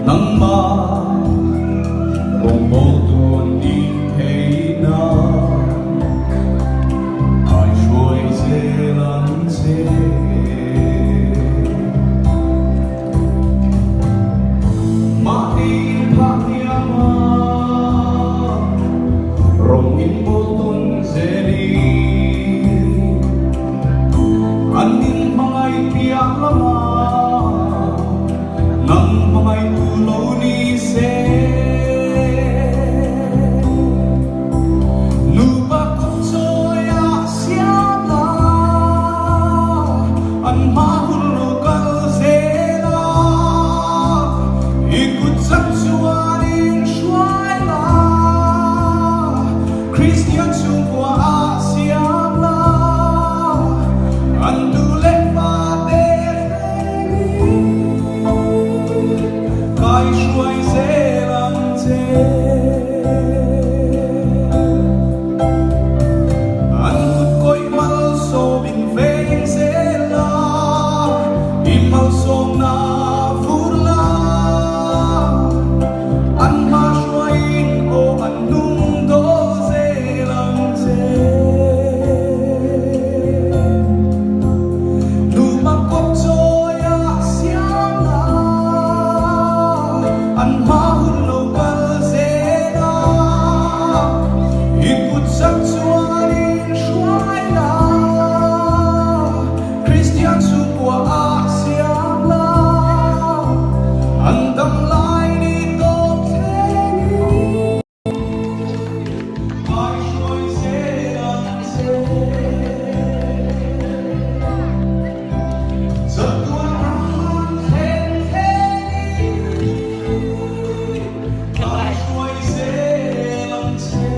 能吗？共我多年陪那，爱水这冷切，马蹄拍呀嘛，容易不懂这里，安宁mga ipiyak lamang ng mga ulaw ni Se. Lupa ko soya siya na ang mahulukal zela ikut saksuanin shuai la Christian sungkwa siya la andule pate kai shuai zelang te angkut koi mal so bin veng zela imal som na furla an ma shuai o an nung do zelang te lumakop soya siang na an mahulukal zela ikut saksuanin shuai la Christian sukwa siang la andam lai ni to teni ai shuai zelang te Tuan Rahman Teni ai shuai zelang te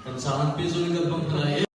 Kansahan piso ng gabang